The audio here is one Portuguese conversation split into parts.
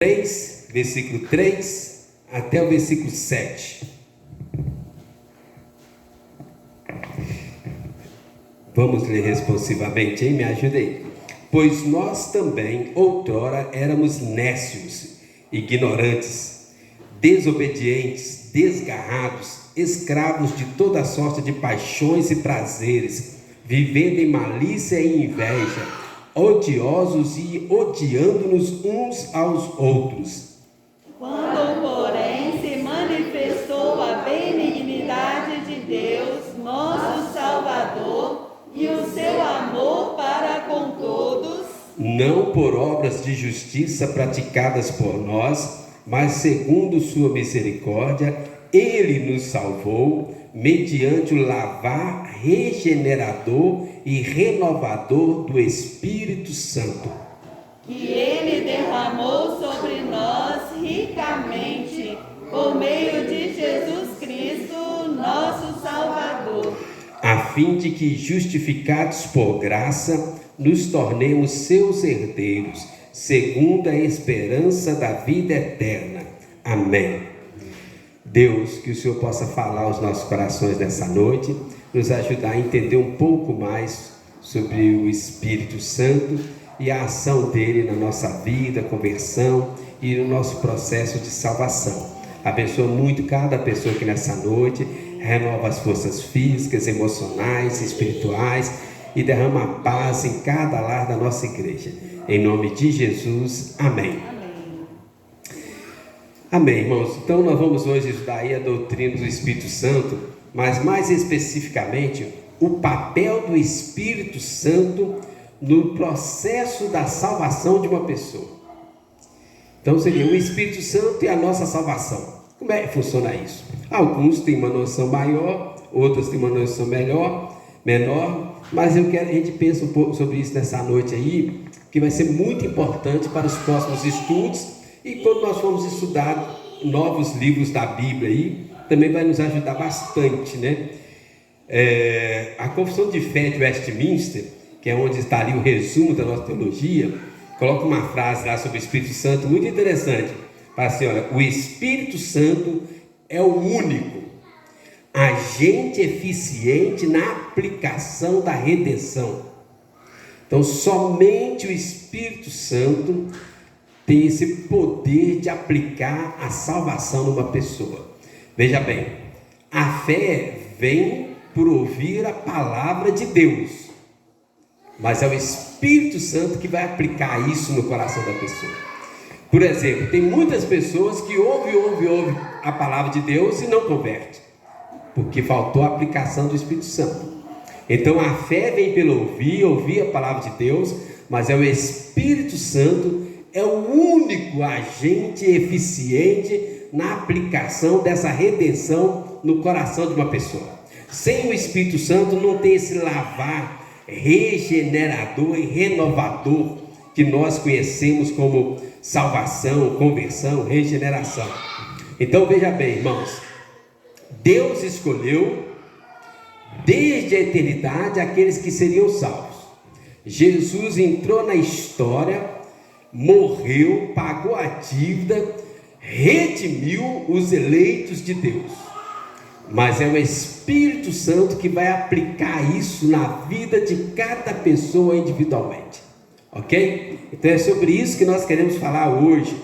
3, versículo 3 até o versículo 7. Vamos ler responsivamente, hein? Me ajudem. Pois nós também, outrora, éramos nécios, ignorantes, desobedientes, desgarrados, escravos de toda sorte de paixões e prazeres, vivendo em malícia e inveja, odiosos e odiando-nos uns aos outros. Quando, porém, se manifestou a benignidade de Deus, nosso Salvador, e o seu amor para com todos, não por obras de justiça praticadas por nós, mas segundo sua misericórdia, ele nos salvou, mediante o lavar regenerador e renovador do Espírito Santo, que ele derramou sobre nós ricamente, por meio de Jesus Cristo, nosso Salvador, a fim de que, justificados por graça, nos tornemos seus herdeiros, segundo a esperança da vida eterna. Amém. Deus, que o Senhor possa falar aos nossos corações nessa noite, nos ajudar a entender um pouco mais sobre o Espírito Santo e a ação dele na nossa vida, conversão e no nosso processo de salvação. Abençoa muito cada pessoa aqui nessa noite, renova as forças físicas, emocionais, espirituais e derrama paz em cada lar da nossa igreja. Em nome de Jesus, amém. Amém, irmãos. Então nós vamos hoje estudar aí a doutrina do Espírito Santo, mas mais especificamente o papel do Espírito Santo no processo da salvação de uma pessoa. Então seria o Espírito Santo e a nossa salvação. Como é que funciona isso? Alguns têm uma noção maior, outros têm uma noção menor, mas eu quero que a gente pense um pouco sobre isso nessa noite aí, que vai ser muito importante para os próximos estudos. E quando nós formos estudar novos livros da Bíblia aí, também vai nos ajudar bastante, né? A Confissão de Fé de Westminster, que é onde está ali o resumo da nossa teologia, coloca uma frase lá sobre o Espírito Santo muito interessante. Fala assim, olha, o Espírito Santo é o único agente eficiente na aplicação da redenção. Então, somente o Espírito Santo tem esse poder de aplicar a salvação numa pessoa. Veja bem, a fé vem por ouvir a palavra de Deus, mas é o Espírito Santo que vai aplicar isso no coração da pessoa. Por exemplo, tem muitas pessoas que ouvem a palavra de Deus e não convertem, porque faltou a aplicação do Espírito Santo. Então a fé vem pelo ouvir a palavra de Deus, mas é o Espírito Santo é o único agente eficiente na aplicação dessa redenção no coração de uma pessoa. Sem o Espírito Santo não tem esse lavar regenerador e renovador que nós conhecemos como salvação, conversão, regeneração. Então veja bem, irmãos, Deus escolheu desde a eternidade aqueles que seriam salvos. Jesus entrou na história, morreu, pagou a dívida, redimiu os eleitos de Deus. Mas é o Espírito Santo que vai aplicar isso na vida de cada pessoa individualmente. Ok? Então é sobre isso que nós queremos falar hoje.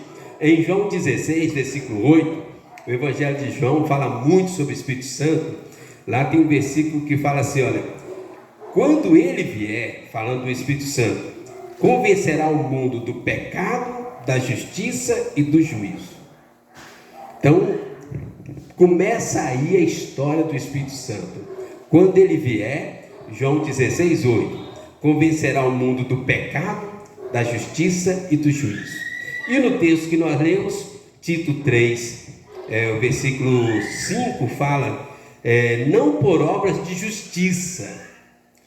Em João 16, versículo 8, o Evangelho de João fala muito sobre o Espírito Santo. Lá tem um versículo que fala assim, olha, quando ele vier, falando do Espírito Santo, convencerá o mundo do pecado, da justiça e do juízo. Então, começa aí a história do Espírito Santo. Quando ele vier, João 16, 8, convencerá o mundo do pecado, da justiça e do juízo. E no texto que nós lemos, Tito 3, o versículo 5 fala, não por obras de justiça,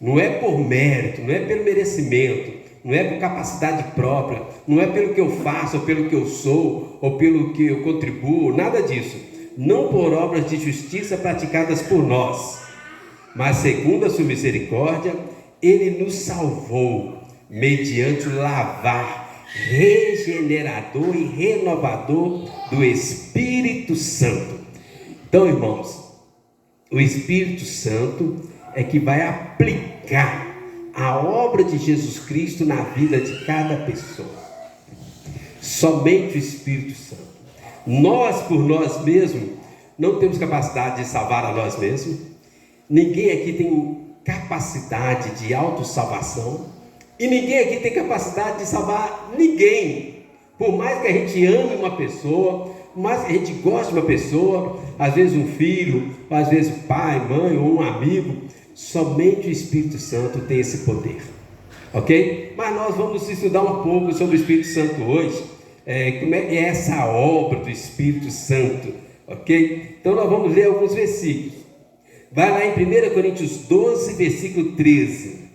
não é por mérito, não é pelo merecimento, não é por capacidade própria, não é pelo que eu faço, ou pelo que eu sou, ou pelo que eu contribuo, nada disso. Não por obras de justiça praticadas por nós, mas segundo a sua misericórdia, ele nos salvou, mediante o lavar regenerador e renovador do Espírito Santo. Então, irmãos, o Espírito Santo é que vai aplicar a obra de Jesus Cristo na vida de cada pessoa. Somente o Espírito Santo. Nós, por nós mesmos, não temos capacidade de salvar a nós mesmos. Ninguém aqui tem capacidade de autossalvação. E ninguém aqui tem capacidade de salvar ninguém. Por mais que a gente ame uma pessoa, por mais que a gente goste de uma pessoa, às vezes um filho, às vezes pai, mãe ou um amigo, somente o Espírito Santo tem esse poder. Ok? Mas nós vamos estudar um pouco sobre o Espírito Santo hoje. Como é que é essa obra do Espírito Santo. Ok? Então nós vamos ler alguns versículos. Vai lá em 1 Coríntios 12, versículo 13.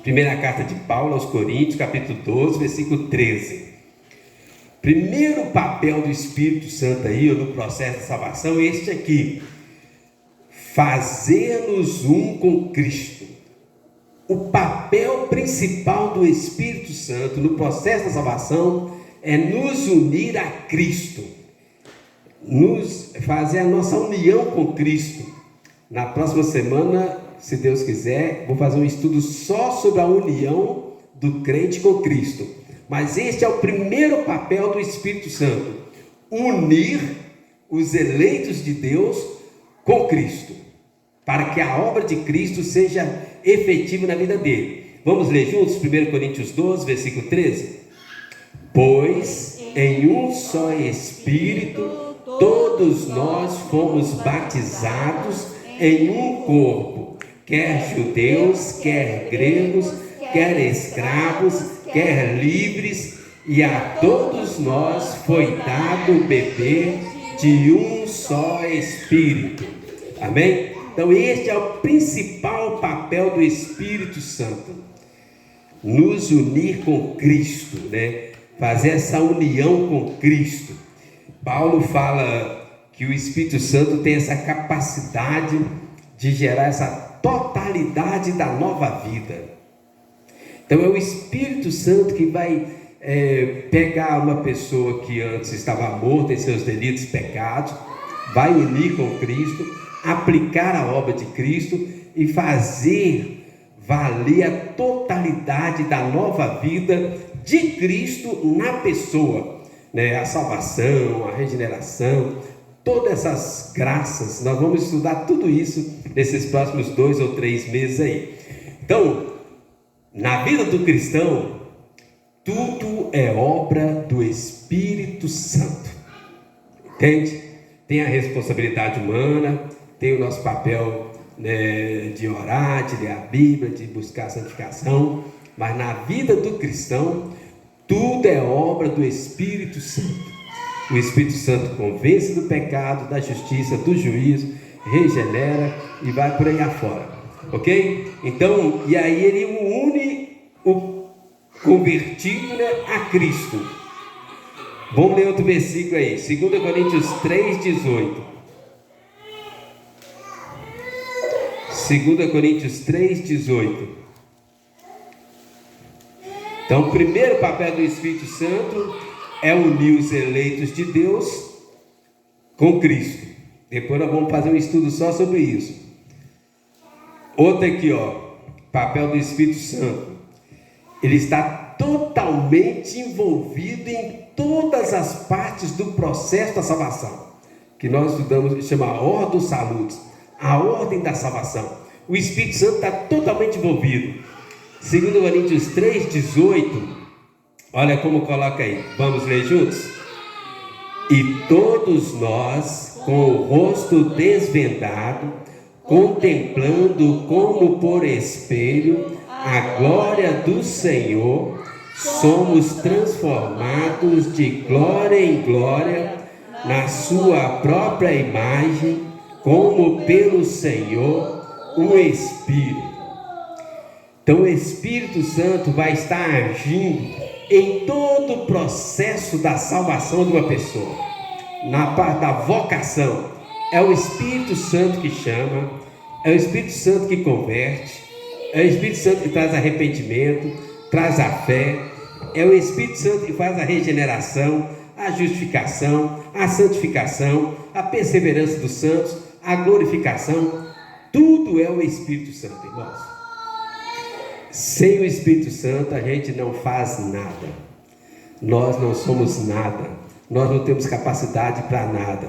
Primeira carta de Paulo aos Coríntios, capítulo 12, versículo 13. Primeiro papel do Espírito Santo aí, no processo de salvação, é este aqui: fazer-nos um com Cristo. O papel principal do Espírito Santo no processo da salvação é nos unir a Cristo, nos fazer a nossa união com Cristo. Na próxima semana, se Deus quiser, vou fazer um estudo só sobre a união do crente com Cristo. Mas este é o primeiro papel do Espírito Santo: unir os eleitos de Deus com Cristo, para que a obra de Cristo seja efetiva na vida dele. Vamos ler juntos 1 Coríntios 12, versículo 13? Pois em um só Espírito todos nós fomos batizados em um corpo, quer judeus, quer gregos, quer escravos, quer livres, e a todos nós foi dado beber de um só Espírito. Amém? Então este é o principal papel do Espírito Santo: nos unir com Cristo, né? Fazer essa união com Cristo. Paulo fala que o Espírito Santo tem essa capacidade de gerar essa totalidade da nova vida. Então é o Espírito Santo que vai pegar uma pessoa que antes estava morta em seus delitos e pecados, vai unir com Cristo, aplicar a obra de Cristo e fazer valer a totalidade da nova vida de Cristo na pessoa, né? A salvação, a regeneração, todas essas graças. Nós vamos estudar tudo isso nesses próximos 2 ou 3 meses aí. Então, na vida do cristão, tudo é obra do Espírito Santo. Entende? Tem a responsabilidade humana, tem o nosso papel, né, de orar, de ler a Bíblia, de buscar a santificação, mas na vida do cristão, tudo é obra do Espírito Santo. O Espírito Santo convence do pecado, da justiça, do juízo, regenera e vai por aí afora. Ok? Então, e aí ele une o convertido, né, a Cristo. Vamos ler outro versículo aí, 2 Coríntios 3,18. 2 Coríntios 3,18. Então, o primeiro papel do Espírito Santo é unir os eleitos de Deus com Cristo. Depois nós vamos fazer um estudo só sobre isso. Outro aqui, ó, papel do Espírito Santo. Ele está totalmente envolvido em todas as partes do processo da salvação, que nós estudamos, chama a ordem dos saludos, a ordem da salvação. O Espírito Santo está totalmente envolvido. 2 Coríntios 3,18, olha como coloca aí, vamos ler juntos? E todos nós, com o rosto desvendado, contemplando como por espelho a glória do Senhor, somos transformados de glória em glória na sua própria imagem, como pelo Senhor o Espírito. Então o Espírito Santo vai estar agindo em todo o processo da salvação de uma pessoa. Na parte da vocação, é o Espírito Santo que chama, é o Espírito Santo que converte, é o Espírito Santo que traz arrependimento, traz a fé, é o Espírito Santo que faz a regeneração, a justificação, a santificação, a perseverança dos santos, a glorificação. Tudo é o Espírito Santo, irmãos. Sem o Espírito Santo a gente não faz nada. Nós não somos nada. Nós não temos capacidade para nada.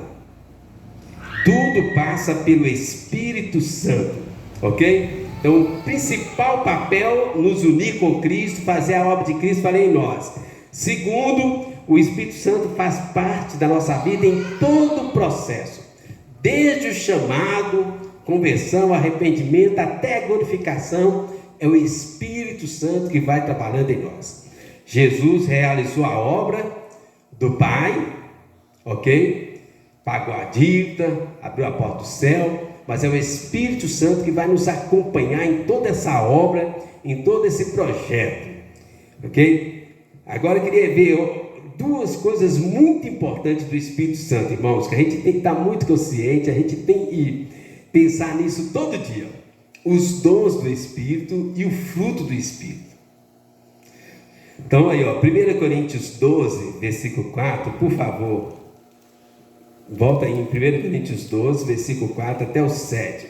Tudo passa pelo Espírito Santo, ok? Então o principal papel, nos unir com Cristo, fazer a obra de Cristo para em nós. Segundo, o Espírito Santo faz parte da nossa vida em todo o processo, desde o chamado, conversão, arrependimento, até a glorificação. É o Espírito Santo que vai trabalhando em nós. Jesus realizou a obra do Pai, ok? Pagou a dívida, abriu a porta do céu, mas é o Espírito Santo que vai nos acompanhar em toda essa obra, em todo esse projeto, ok? Agora eu queria ver duas coisas muito importantes do Espírito Santo, irmãos, que a gente tem que estar muito consciente, a gente tem que pensar nisso todo dia. Os dons do Espírito e o fruto do Espírito. Então aí, 1 Coríntios 12, versículo 4, por favor. Volta aí em 1 Coríntios 12, versículo 4 até o 7.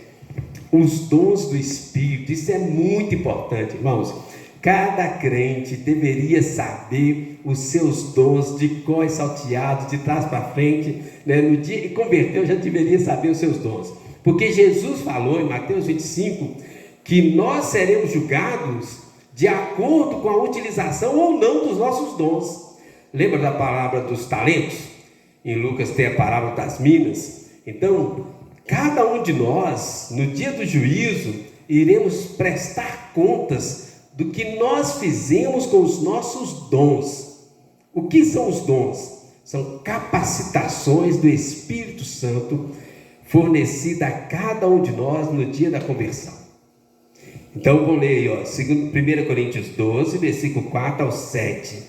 Os dons do Espírito, isso é muito importante, irmãos. Cada crente deveria saber os seus dons de cor e salteado, de trás para frente, né? No dia que converteu já deveria saber os seus dons. Porque Jesus falou em Mateus 25 que nós seremos julgados de acordo com a utilização ou não dos nossos dons. Lembra da palavra dos talentos? Em Lucas tem a parábola das minas. Então, cada um de nós, no dia do juízo, iremos prestar contas do que nós fizemos com os nossos dons. O que são os dons? São capacitações do Espírito Santo fornecida a cada um de nós no dia da conversão. Então vamos ler aí, 1 Coríntios 12, versículo 4 ao 7.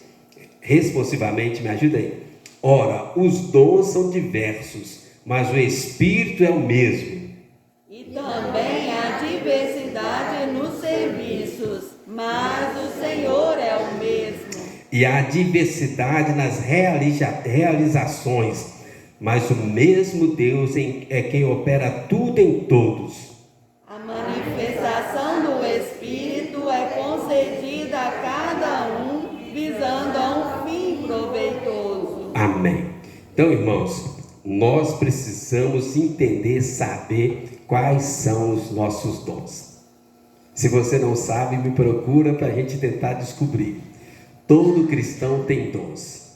Responsivamente, me ajuda aí. Ora, os dons são diversos, mas o Espírito é o mesmo. E também há diversidade nos serviços, mas o Senhor é o mesmo. E há diversidade nas realizações, mas o mesmo Deus é quem opera tudo em todos. A manifestação do Espírito é concedida a cada um, visando a um fim proveitoso. Amém. Então, irmãos, nós precisamos entender, saber quais são os nossos dons. Se você não sabe, me procura para a gente tentar descobrir. Todo cristão tem dons.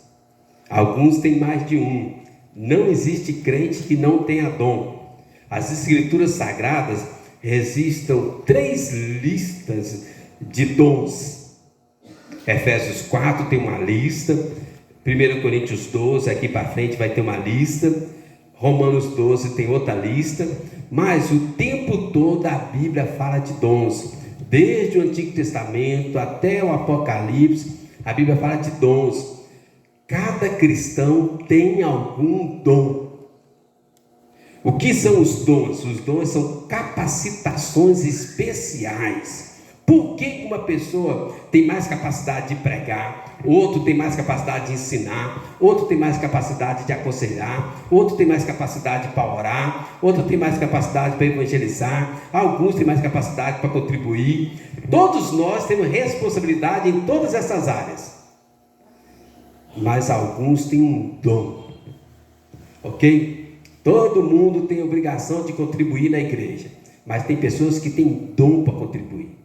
Alguns têm mais de um. Não existe crente que não tenha dom. As Escrituras Sagradas registram 3 listas de dons. Efésios 4 tem uma lista. 1 Coríntios 12, aqui para frente vai ter uma lista. Romanos 12 tem outra lista. Mas o tempo todo a Bíblia fala de dons. Desde o Antigo Testamento até o Apocalipse, a Bíblia fala de dons. Cada cristão tem algum dom. O que são os dons? Os dons são capacitações especiais. Por que uma pessoa tem mais capacidade de pregar, outro tem mais capacidade de ensinar, outro tem mais capacidade de aconselhar, outro tem mais capacidade para orar, outro tem mais capacidade para evangelizar, alguns têm mais capacidade para contribuir? Todos nós temos responsabilidade em todas essas áreas. Mas alguns têm um dom, ok? Todo mundo tem obrigação de contribuir na igreja, mas tem pessoas que têm dom para contribuir.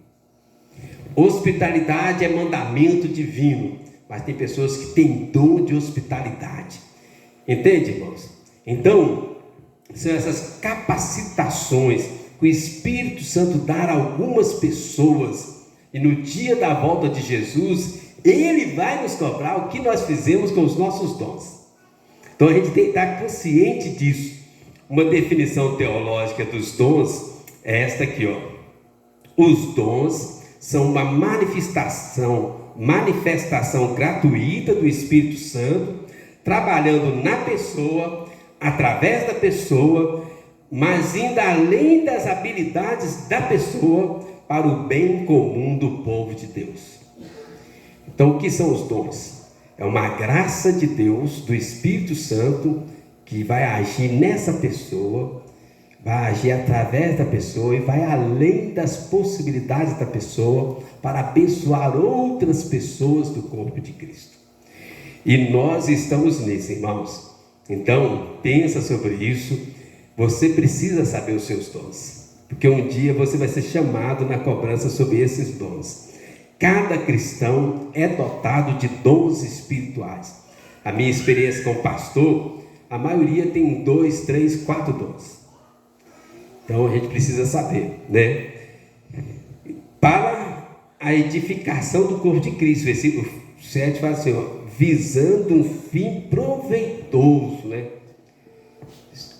Hospitalidade é mandamento divino, mas tem pessoas que têm dom de hospitalidade. Entende, irmãos? Então, são essas capacitações que o Espírito Santo dá a algumas pessoas, e no dia da volta de Jesus, Ele vai nos cobrar o que nós fizemos com os nossos dons. Então a gente tem que estar consciente disso. Uma definição teológica dos dons é esta aqui, Os dons são uma manifestação gratuita do Espírito Santo, trabalhando na pessoa, através da pessoa, mas indo além das habilidades da pessoa para o bem comum do povo de Deus. Então, o que são os dons? É uma graça de Deus, do Espírito Santo, que vai agir nessa pessoa, vai agir através da pessoa e vai além das possibilidades da pessoa para abençoar outras pessoas do corpo de Cristo. E nós estamos nisso, irmãos. Então, pensa sobre isso. Você precisa saber os seus dons, porque um dia você vai ser chamado na cobrança sobre esses dons. Cada cristão é dotado de dons espirituais. A minha experiência como pastor, a maioria tem 2, 3, 4 dons. Então a gente precisa saber, né? Para a edificação do corpo de Cristo, versículo 7 fala assim, ó, visando um fim proveitoso, né?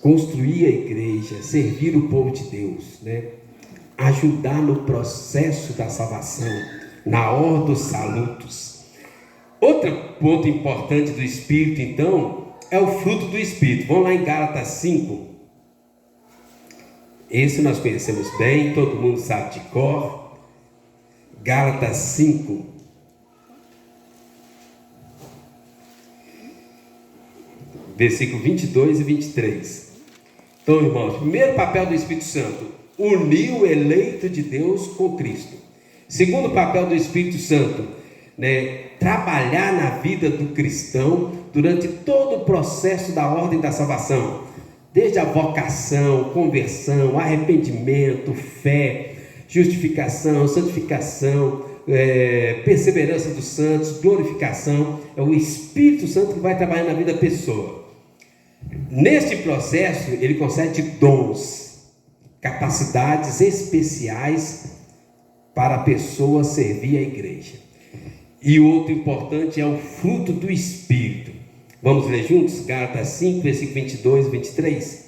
Construir a igreja, servir o povo de Deus, né? Ajudar no processo da salvação, na hora dos salutos. Outro ponto importante do Espírito, então, é o fruto do Espírito. Vamos lá em Gálatas 5. Esse nós conhecemos bem, todo mundo sabe de cor. Gálatas 5. Versículo 22 e 23. Então, irmãos, primeiro papel do Espírito Santo, unir o eleito de Deus com Cristo. Segundo papel do Espírito Santo, né, trabalhar na vida do cristão durante todo o processo da ordem da salvação, desde a vocação, conversão, arrependimento, fé, justificação, santificação, perseverança dos santos, glorificação. É o Espírito Santo que vai trabalhar na vida da pessoa. Neste processo, ele concede dons, capacidades especiais para a pessoa servir a igreja. E outro importante é o fruto do Espírito. Vamos ler juntos? Gálatas 5, versículo 22 e 23.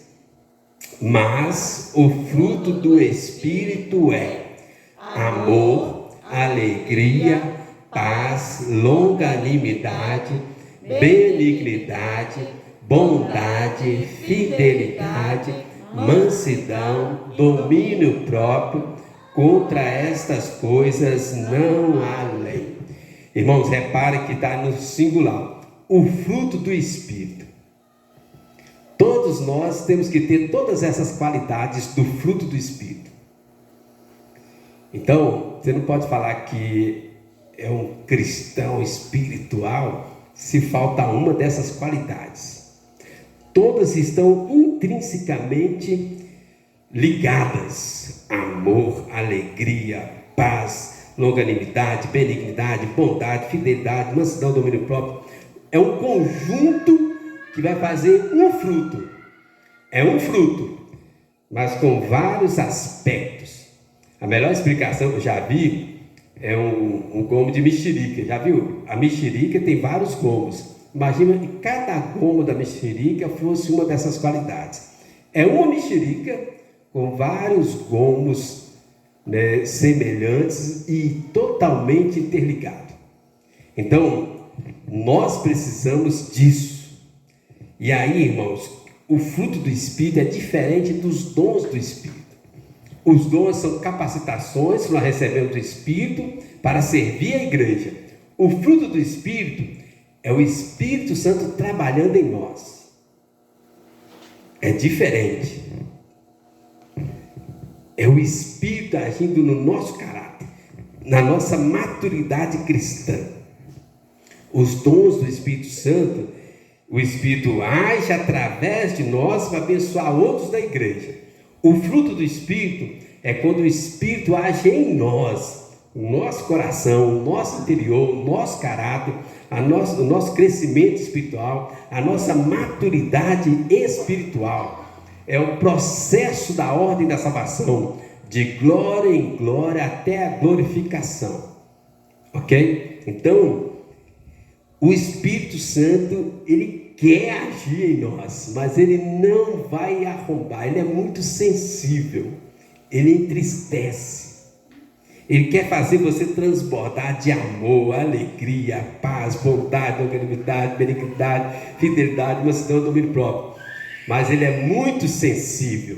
Mas o fruto do Espírito é amor, alegria, paz, longanimidade, benignidade, bondade, fidelidade, mansidão, domínio próprio. Contra estas coisas não há lei. Irmãos, repare que está no singular. O fruto do Espírito. Todos nós temos que ter todas essas qualidades do fruto do Espírito. Então, você não pode falar que é um cristão espiritual se falta uma dessas qualidades. Todas estão intrinsecamente ligadas: amor, alegria, paz, longanimidade, benignidade, bondade, fidelidade, mansidão, domínio próprio. É um conjunto que vai fazer um fruto. É um fruto, mas com vários aspectos. A melhor explicação que eu já vi é um gomo de mexerica. Já viu? A mexerica tem vários gomos. Imagina que cada gomo da mexerica fosse uma dessas qualidades. É uma mexerica com vários gomos, né, semelhantes e totalmente interligados. Então, nós precisamos disso. E aí, irmãos, o fruto do Espírito é diferente dos dons do Espírito. Os dons são capacitações que nós recebemos do Espírito para servir a igreja. O fruto do Espírito é o Espírito Santo trabalhando em nós. É diferente. É o Espírito agindo no nosso caráter, na nossa maturidade cristã. Os dons do Espírito Santo, o Espírito age através de nós para abençoar outros da igreja. O fruto do Espírito é quando o Espírito age em nós, o nosso coração, o nosso interior, o nosso caráter, o nosso crescimento espiritual, a nossa maturidade espiritual. É o processo da ordem da salvação, de glória em glória até a glorificação. Ok? Então, o Espírito Santo, ele quer agir em nós, mas ele não vai arrombar, ele é muito sensível, ele entristece. Ele quer fazer você transbordar de amor, alegria, paz, bondade, longanimidade, benignidade, fidelidade, mansidão, domínio próprio. Mas ele é muito sensível.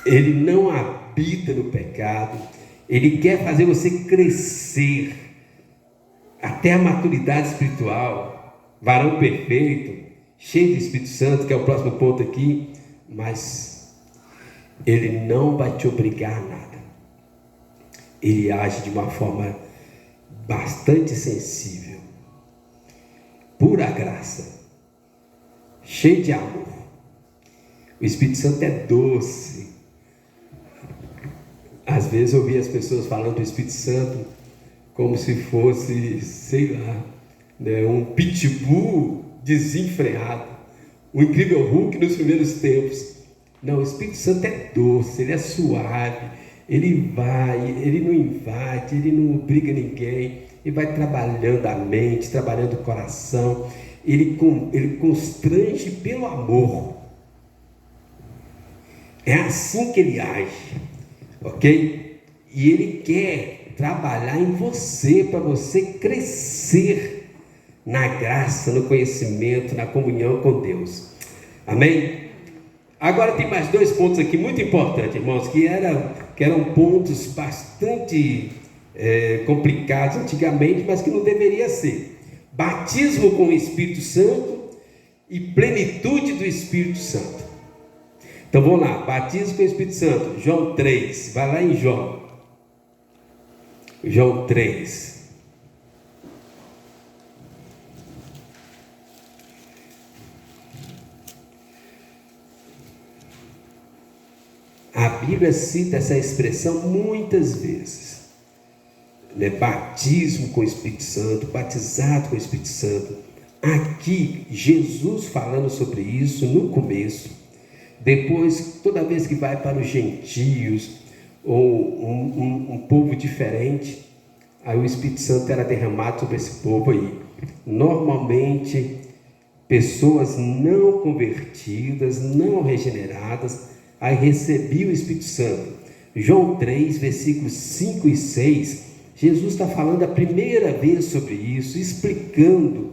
Ele não habita no pecado, Ele quer fazer você crescer até a maturidade espiritual, varão perfeito, cheio do Espírito Santo, que é o próximo ponto aqui, mas Ele não vai te obrigar a nada. Ele age de uma forma bastante sensível, pura graça, cheio de amor. O Espírito Santo é doce. Às vezes eu ouvi as pessoas falando do Espírito Santo como se fosse, sei lá, né, um pitbull desenfreado, o incrível Hulk nos primeiros tempos. Não, o Espírito Santo é doce, ele é suave, ele vai, ele não invade, ele não obriga ninguém, ele vai trabalhando a mente, trabalhando o coração, ele constrange pelo amor. É assim que ele age, ok? E ele quer trabalhar em você, para você crescer na graça, no conhecimento, na comunhão com Deus. Amém? Agora tem mais 2 pontos aqui muito importantes, irmãos, que eram pontos bastante complicados antigamente, mas que não deveria ser. Batismo com o Espírito Santo e plenitude do Espírito Santo. Então vamos lá, batismo com o Espírito Santo, João 3, vai lá em João 3. A Bíblia cita essa expressão muitas vezes, né? Batismo com o Espírito Santo, batizado com o Espírito Santo. Aqui, Jesus falando sobre isso no começo. Depois, toda vez que vai para os gentios, ou um povo diferente, aí o Espírito Santo era derramado sobre esse povo aí. Normalmente, pessoas não convertidas, não regeneradas, aí recebiam o Espírito Santo. João 3, versículos 5 e 6, Jesus está falando a primeira vez sobre isso, explicando,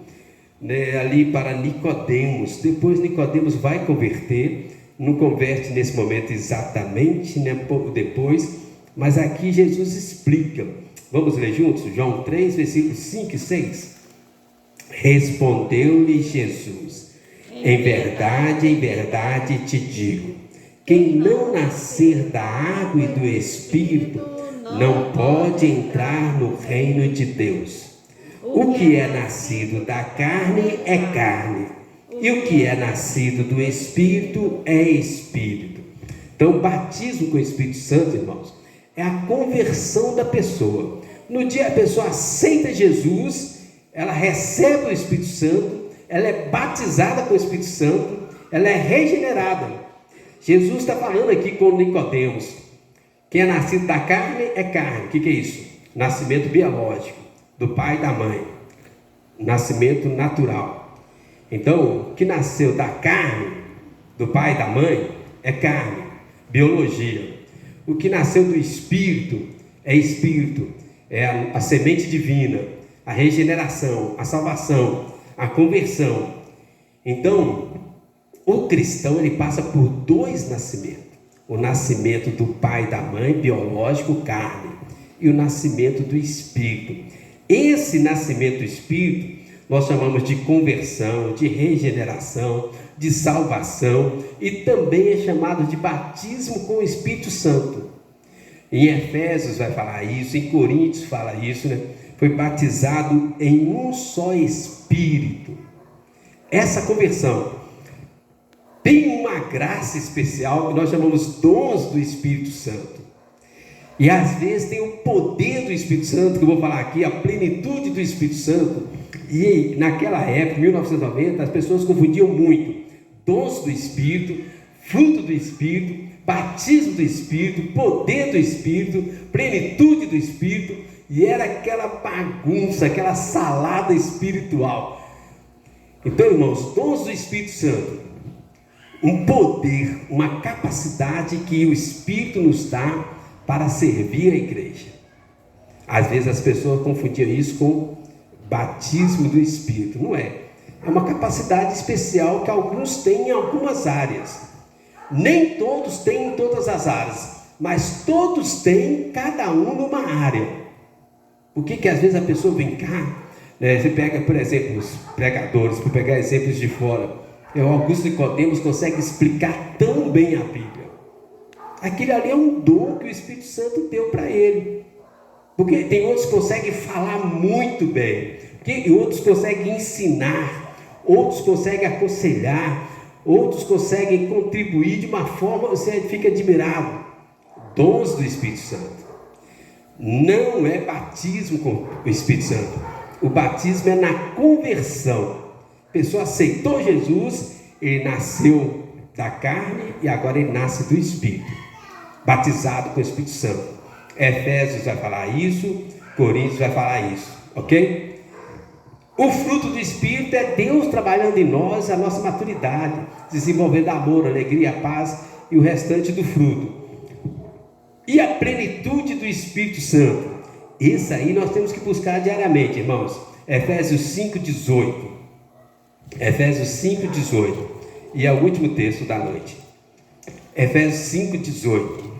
né, ali para Nicodemos. Depois Nicodemos vai converter, não converte nesse momento exatamente, né, pouco depois, mas aqui Jesus explica. Vamos ler juntos? João 3, versículos 5 e 6. Respondeu-lhe Jesus: em verdade te digo, quem não nascer da água e do Espírito não pode entrar no reino de Deus. O que é nascido da carne é carne, e o que é nascido do Espírito é Espírito. Então, o batismo com o Espírito Santo, irmãos, é a conversão da pessoa. No dia a pessoa aceita Jesus, ela recebe o Espírito Santo, ela é batizada com o Espírito Santo, ela é regenerada. Jesus está falando aqui com Nicodemos. Quem é nascido da carne é carne. O que é isso? Nascimento biológico, do pai e da mãe. Nascimento natural. Então, o que nasceu da carne, do pai e da mãe, é carne, biologia. O que nasceu do Espírito, é a semente divina, a regeneração, a salvação, a conversão. Então, o cristão, ele passa por 2 nascimentos. O nascimento do pai e da mãe, biológico, carne, e o nascimento do Espírito. Esse nascimento do Espírito nós chamamos de conversão, de regeneração, de salvação, e também é chamado de batismo com o Espírito Santo. Em Efésios vai falar isso, em Coríntios fala isso, né? Foi batizado em um só Espírito. Essa conversão tem uma graça especial que nós chamamos dons do Espírito Santo. E às vezes tem o poder do Espírito Santo, que eu vou falar aqui, a plenitude do Espírito Santo. E naquela época, 1990, as pessoas confundiam muito dons do Espírito, fruto do Espírito, batismo do Espírito, poder do Espírito, plenitude do Espírito, e era aquela bagunça, aquela salada espiritual. Então, irmãos, dons do Espírito Santo, um poder, uma capacidade que o Espírito nos dá para servir a igreja. Às vezes as pessoas confundiam isso com batismo do Espírito. Não é. É uma capacidade especial que alguns têm em algumas áreas. Nem todos têm em todas as áreas. mas todos têm, cada um numa área. Por que às vezes a pessoa vem cá, né? Você pega, por exemplo, os pregadores, para pegar exemplos de fora, o Augusto Nicodemos consegue explicar tão bem a Bíblia. Aquilo ali é um dom que o Espírito Santo deu para ele. Porque tem outros que conseguem falar muito bem, e outros conseguem ensinar, outros conseguem aconselhar, outros conseguem contribuir de uma forma que você fica admirado. Dons do Espírito Santo. Não é batismo com o Espírito Santo. O batismo é na conversão. A pessoa aceitou Jesus, ele nasceu da carne e agora ele nasce do Espírito. Batizado com o Espírito Santo. Efésios vai falar isso, Coríntios vai falar isso, ok? O fruto do Espírito é Deus trabalhando em nós a nossa maturidade, desenvolvendo amor, alegria, paz e o restante do fruto. E a plenitude do Espírito Santo, isso aí nós temos que buscar diariamente, irmãos. Efésios 5,18. Efésios 5,18. E é o último texto da noite. Efésios 5,18.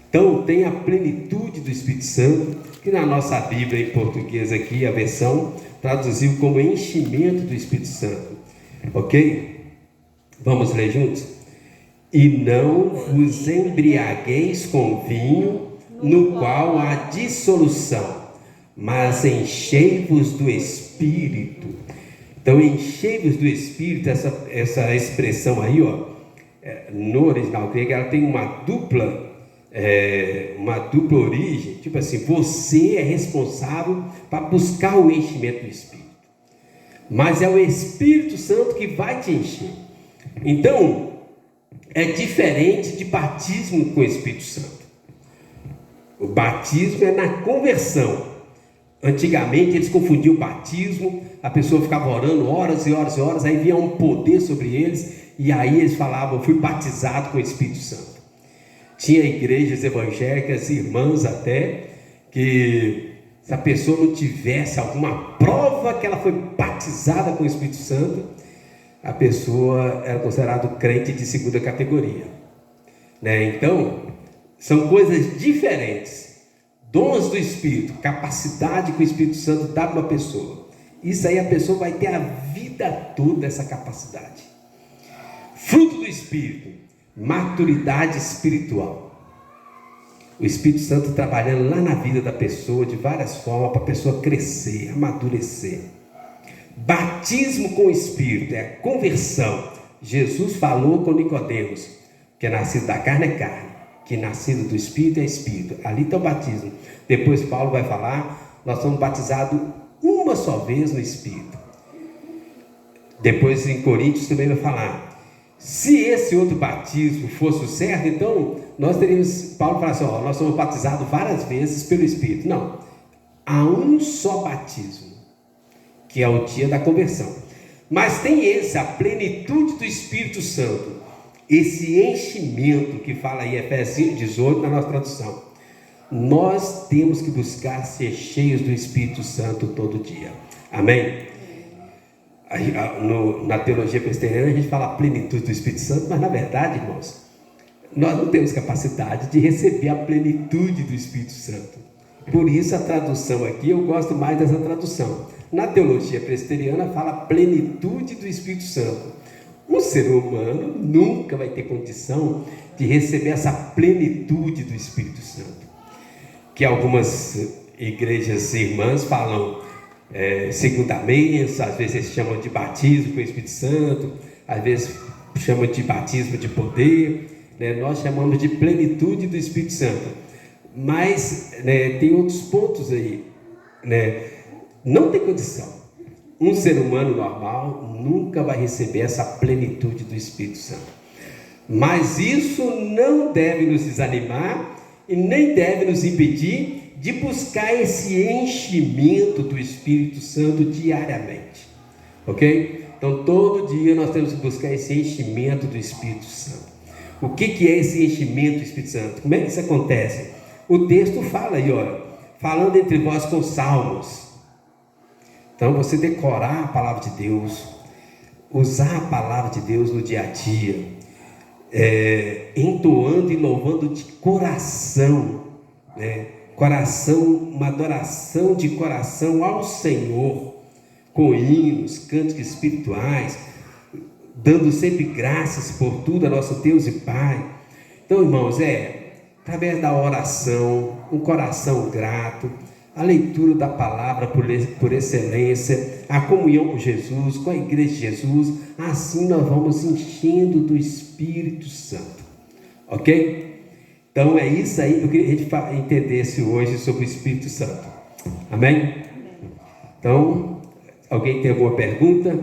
Então tem a plenitude do Espírito Santo, que na nossa Bíblia em português aqui, a versão traduziu como enchimento do Espírito Santo. Ok? Vamos ler juntos? E não vos embriagueis com vinho, no qual há dissolução, mas enchei-vos do Espírito. Então, enchei-vos do Espírito, essa expressão aí, ó, no original grego, ela tem uma dupla origem, tipo assim, você é responsável para buscar o enchimento do Espírito, mas é o Espírito Santo que vai te encher. Então, é diferente de batismo com o Espírito Santo. O batismo é na conversão. Antigamente eles confundiam o batismo, a pessoa ficava orando horas e horas e horas, aí vinha um poder sobre eles, e aí eles falavam, eu fui batizado com o Espírito Santo. Tinha igrejas evangélicas, irmãs até, que se a pessoa não tivesse alguma prova que ela foi batizada com o Espírito Santo, a pessoa era considerada crente de segunda categoria, né? Então, são coisas diferentes. Dons do Espírito, capacidade que o Espírito Santo dá para uma pessoa. Isso aí a pessoa vai ter a vida toda essa capacidade. Fruto do Espírito, maturidade espiritual. O Espírito Santo trabalhando lá na vida da pessoa de várias formas para a pessoa crescer, amadurecer. Batismo com o Espírito é a conversão. Jesus falou com Nicodemos, que é nascido da carne é carne, que é nascido do Espírito é Espírito. Ali está o batismo. Depois Paulo vai falar, nós somos batizados uma só vez no Espírito. Depois em Coríntios também vai falar, se esse outro batismo fosse o certo, então nós teríamos, Paulo fala assim, ó, nós somos batizados várias vezes pelo Espírito. Não, há um só batismo, que é o dia da conversão. Mas tem a plenitude do Espírito Santo, esse enchimento que fala aí, Efésios 5,18 na nossa tradução. Nós temos que buscar ser cheios do Espírito Santo todo dia. Amém? Na teologia presbiteriana a gente fala a plenitude do Espírito Santo, mas na verdade, irmãos, nós não temos capacidade de receber a plenitude do Espírito Santo. Por isso a tradução aqui, eu gosto mais dessa tradução. Na teologia presbiteriana fala plenitude do Espírito Santo. Um ser humano nunca vai ter condição de receber essa plenitude do Espírito Santo, que algumas igrejas irmãs falam segunda mesa, às vezes eles chamam de batismo com o Espírito Santo, às vezes chamam de batismo de poder, né? Nós chamamos de plenitude do Espírito Santo, mas tem outros pontos aí, né? Não tem condição. Um ser humano normal nunca vai receber essa plenitude do Espírito Santo. Mas isso não deve nos desanimar e nem deve nos impedir de buscar esse enchimento do Espírito Santo diariamente. Ok? Então todo dia nós temos que buscar esse enchimento do Espírito Santo. O que é esse enchimento do Espírito Santo? Como é que isso acontece? O texto fala aí, olha, falando entre vós com salmos. Então você decorar a palavra de Deus, usar a palavra de Deus no dia a dia, entoando e louvando de coração, né? Coração, uma adoração de coração ao Senhor, com hinos, cânticos espirituais, dando sempre graças por tudo a nosso Deus e Pai. Então, irmãos, através da oração, um coração grato, a leitura da palavra por excelência, a comunhão com Jesus, com a igreja de Jesus, assim nós vamos enchendo do Espírito Santo, ok? Então é isso aí que eu queria que a gente entendesse hoje sobre o Espírito Santo, amém? Então, alguém tem alguma pergunta?